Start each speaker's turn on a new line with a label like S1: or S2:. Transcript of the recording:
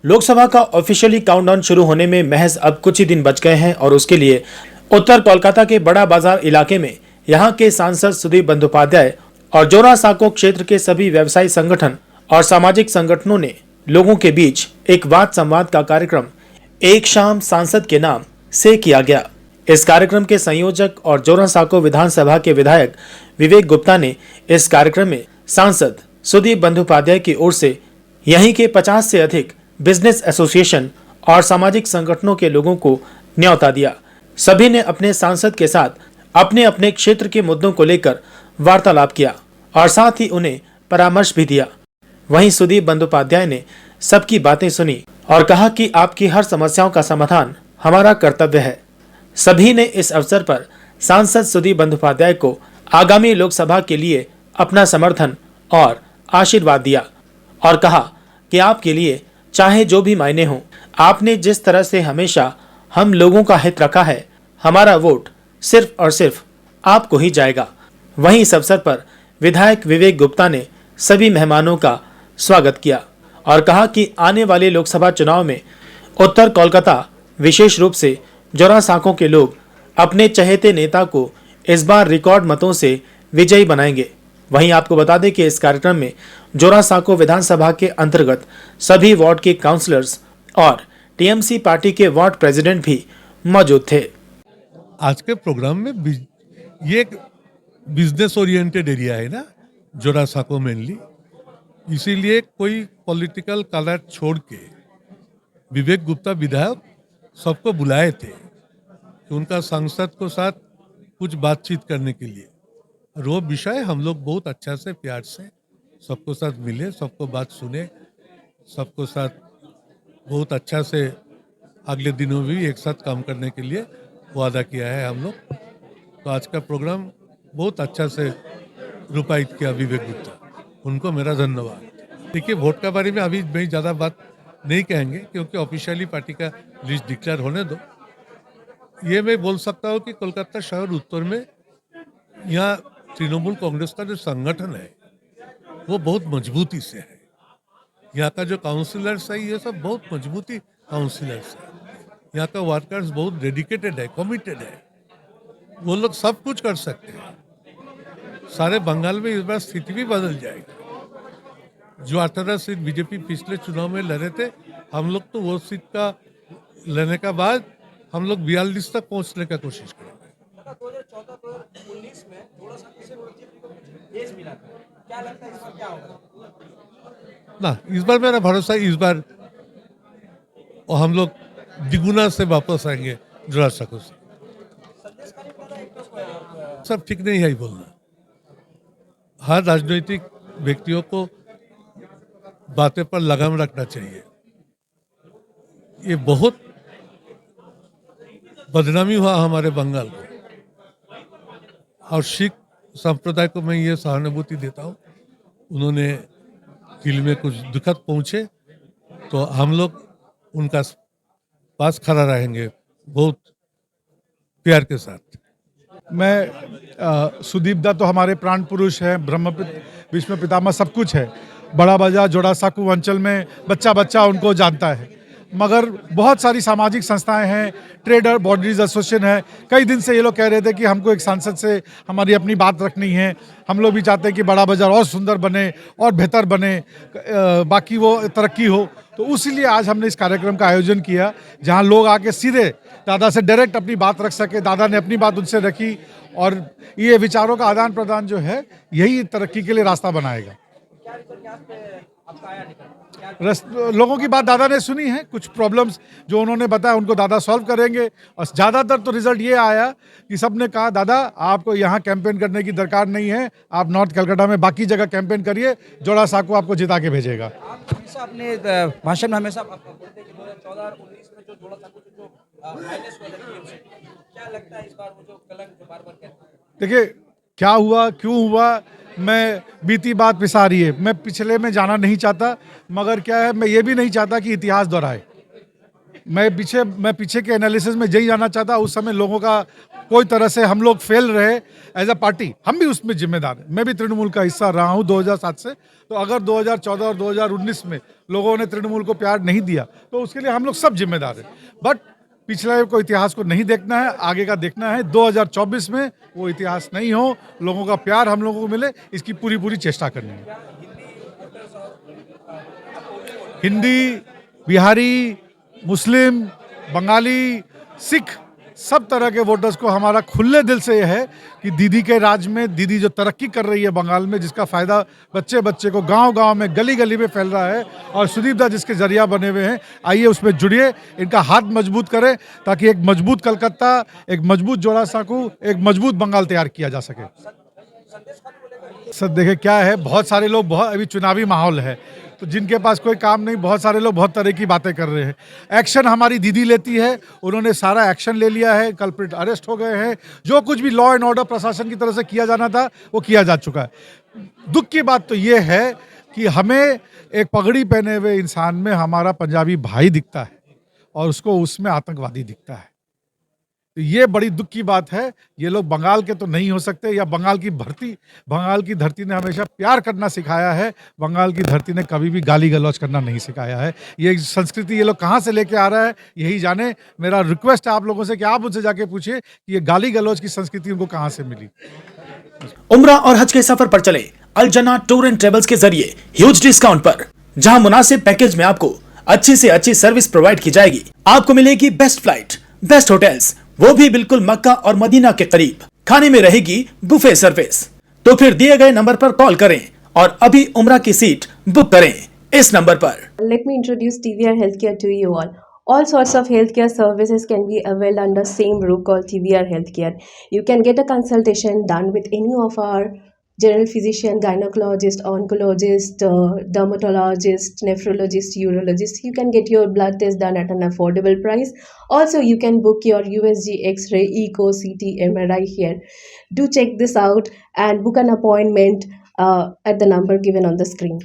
S1: लोकसभा का officially countdown शुरू होने में महज अब कुछ ही दिन बच गए हैं और उसके लिए उत्तर कोलकाता के बड़ा बाजार इलाके में यहां के सांसद सुदीप बंदोपाध्याय और जोरासांको क्षेत्र के सभी व्यवसायी संगठन और सामाजिक संगठनों ने लोगों के बीच एक वाद संवाद का कार्यक्रम एक शाम सांसद के नाम से किया गया। इस कार्यक्रम के संयोजक और जोरासांको विधानसभा के विधायक विवेक गुप्ता ने इस कार्यक्रम में सांसद सुदीप बंदोपाध्याय की ओर से यहीं के 50 से अधिक बिजनेस एसोसिएशन और सामाजिक संगठनों के लोगों को न्योता दिया। सभी ने अपने सांसद के साथ अपने अपने क्षेत्र के मुद्दों को लेकर वार्तालाप किया और साथ ही उन्हें परामर्श भी दिया। वहीं सुदीप बंदोपाध्याय ने सबकी बातें सुनी और कहा कि आपकी हर समस्याओं का समाधान हमारा कर्तव्य है। सभी ने इस अवसर पर सांसद सुदीप बंदोपाध्याय को आगामी लोकसभा के लिए अपना समर्थन और आशीर्वाद दिया और कहा कि आपके लिए चाहे जो भी मायने हो, आपने जिस तरह से हमेशा हम लोगों का हित रखा है, हमारा वोट सिर्फ और सिर्फ आपको ही जाएगा। वहीं इस अवसर पर विधायक विवेक गुप्ता ने सभी मेहमानों का स्वागत किया और कहा कि आने वाले लोकसभा चुनाव में उत्तर कोलकाता विशेष रूप से जोरासांको के लोग अपने चहेते नेता को इस बार रिकॉर्ड मतों से विजयी बनाएंगे। वहीं आपको बता दें कि इस कार्यक्रम में जोरासांको विधानसभा के अंतर्गत सभी वार्ड के काउंसलर्स और टीएमसी पार्टी के वार्ड प्रेसिडेंट भी मौजूद थे।
S2: आज के प्रोग्राम में ये एक बिजनेस ओरिएंटेड एरिया है ना, जोरासांको मेनली, इसीलिए कोई पॉलिटिकल कलर छोड़ के विवेक गुप्ता विधायक सबको बुलाए थे कि उनका सांसद को साथ कुछ बातचीत करने के लिए। और वो विषय हम लोग बहुत अच्छा से प्यार से सबको साथ मिले, सबको बात सुने, सबको साथ बहुत अच्छा से अगले दिनों भी एक साथ काम करने के लिए वादा किया है हम लोग। तो आज का प्रोग्राम बहुत अच्छा से रूपायित किया विवेक गुप्ता, उनको मेरा धन्यवाद। देखिए, वोट के बारे में अभी मैं ज़्यादा बात नहीं कहेंगे क्योंकि ऑफिशियली पार्टी का लिस्ट डिक्लेयर होने दो। ये मैं बोल सकता हूँ कि कोलकाता शहर उत्तर में यहाँ तृणमूल कांग्रेस का जो संगठन है वो बहुत मजबूती से है। यहाँ का जो काउंसिलर्स है ये सब बहुत मजबूती काउंसिलर्स है। यहाँ का वर्कर्स बहुत डेडिकेटेड है, कमिटेड है। वो लोग सब कुछ कर सकते हैं। सारे बंगाल में इस बार स्थिति भी बदल जाएगी। जो 18 सीट बीजेपी पिछले चुनाव में लड़े थे, हम लोग तो वो सीट का लेने के बाद हम लोग 42 तक पहुंचने का कोशिश करेंगे।
S3: 2014-19 में जोरासांको से बीजेपी को तेज मिला था, क्या लगता है इस बार क्या होगा?
S2: ना, इस बार मेरा भरोसा है, इस बार हम लोग द्विगुना से वापस आएंगे जोरासांको से। सब ठीक नहीं है बोलना। हर राजनीतिक व्यक्तियों को बातें पर लगाम रखना चाहिए। ये बहुत बदनामी हुआ हमारे बंगाल को, और सिख संप्रदाय को मैं ये सहानुभूति देता हूँ। उन्होंने दिल में कुछ दुखद पहुँचे तो हम लोग उनका पास खड़ा रहेंगे बहुत प्यार के साथ।
S4: मैं सुदीप दा तो हमारे प्राण पुरुष हैं, विश्व पितामह सब कुछ है। बड़ा बाजार जोरासांको अंचल में बच्चा बच्चा उनको जानता है, मगर बहुत सारी सामाजिक संस्थाएं हैं, ट्रेडर बॉडीज एसोसिएशन है। कई दिन से ये लोग कह रहे थे कि हमको एक सांसद से हमारी अपनी बात रखनी है। हम लोग भी चाहते हैं कि बड़ा बाजार और सुंदर बने और बेहतर बने, बाकी वो तरक्की हो। तो उसीलिए आज हमने इस कार्यक्रम का आयोजन किया जहां लोग आके सीधे दादा से डायरेक्ट अपनी बात रख सके। दादा ने अपनी बात उनसे रखी और ये विचारों का आदान प्रदान जो है यही तरक्की के लिए रास्ता बनाएगा। लोगों की बात दादा ने सुनी है, कुछ प्रॉब्लम्स जो उन्होंने बताया उनको दादा सॉल्व करेंगे। और ज़्यादातर तो रिजल्ट ये आया कि सबने कहा दादा आपको यहाँ कैंपेन करने की दरकार नहीं है, आप नॉर्थ कलकत्ता में बाकी जगह कैंपेन करिए, जोरासांको आपको जिता के भेजेगा।
S3: आप हमेशा अपने भाषण में हमेशा बोलते हैं कि 2014 और 19 में जो जोरासांको से जो माइनस हुआ था, क्या लगता है इस बार वो जो कलंक जो बार-बार कहते हैं?
S4: देखिए, क्या हुआ क्यों हुआ, मैं बीती बात पिसा रही है। मैं पिछले में जाना नहीं चाहता, मगर क्या है, मैं ये भी नहीं चाहता कि इतिहास दोहराए। मैं पीछे के एनालिसिस में यही जाना चाहता। उस समय लोगों का कोई तरह से हम लोग फेल रहे एज अ पार्टी, हम भी उसमें जिम्मेदार हैं। मैं भी तृणमूल का हिस्सा रहा हूँ 2007 से, तो अगर 2014 और 2019 में लोगों ने तृणमूल को प्यार नहीं दिया तो उसके लिए हम लोग सब जिम्मेदार हैं। बट पिछले को इतिहास को नहीं देखना है, आगे का देखना है। 2024 में वो इतिहास नहीं हो, लोगों का प्यार हम लोगों को मिले, इसकी पूरी पूरी चेष्टा करनी है। हिंदी, बिहारी, मुस्लिम, बंगाली, सिख, सब तरह के वोटर्स को हमारा खुले दिल से यह है कि दीदी के राज में, दीदी जो तरक्की कर रही है बंगाल में, जिसका फ़ायदा बच्चे बच्चे को गांव-गांव में, गली गली में फैल रहा है, और सुदीप दा जिसके जरिया बने हुए हैं, आइए उसमें जुड़िए, इनका हाथ मजबूत करें ताकि एक मजबूत कलकत्ता, एक मजबूत जोड़ा साकू, एक मजबूत बंगाल तैयार किया जा सके। सर देखिए क्या है, बहुत सारे लोग, बहुत अभी चुनावी माहौल है, तो जिनके पास कोई काम नहीं, बहुत सारे लोग बहुत तरह की बातें कर रहे हैं। एक्शन हमारी दीदी लेती है, उन्होंने सारा एक्शन ले लिया है, कल्प्रिट अरेस्ट हो गए हैं, जो कुछ भी लॉ एंड ऑर्डर प्रशासन की तरफ से किया जाना था वो किया जा चुका है। दुख की बात तो ये है कि हमें एक पगड़ी पहने हुए इंसान में हमारा पंजाबी भाई दिखता है और उसको उसमें आतंकवादी दिखता है, तो ये बड़ी दुख की बात है। ये लोग बंगाल के तो नहीं हो सकते, या बंगाल की धरती ने हमेशा प्यार करना सिखाया है, बंगाल की धरती ने कभी भी गाली गलौज करना नहीं सिखाया है। ये संस्कृति ये लोग कहाँ से लेके आ रहा है यही जाने। मेरा रिक्वेस्ट है आप लोगों से कि आप उनसे जाके पूछिए कि ये गाली गलौज की संस्कृति उनको कहाँ से मिली।
S1: उम्रा और हज के सफर पर चले अल जना टूर एंड ट्रेवल्स के जरिए ह्यूज डिस्काउंट पर, जहां मुनासिब पैकेज में आपको अच्छी से अच्छी सर्विस प्रोवाइड की जाएगी। आपको मिलेगी बेस्ट फ्लाइट, बेस्ट होटल्स, वो भी बिल्कुल मक्का और मदीना के करीब। खाने में रहेगी बुफे सर्विस। तो फिर दिए गए नंबर पर कॉल करें और अभी उम्रा की सीट बुक करें इस नंबर पर।
S5: Let me introduce TVR Healthcare to you all. All sorts of healthcare services can be availed under same roof called TVR Healthcare. You can get a consultation done with any of our general physician, gynecologist, oncologist, dermatologist, nephrologist, urologist. You can get your blood test done at an affordable price. Also, you can book your USG, X-ray, Echo, CT, MRI here. Do check this out and book an appointment at the number given on the screen.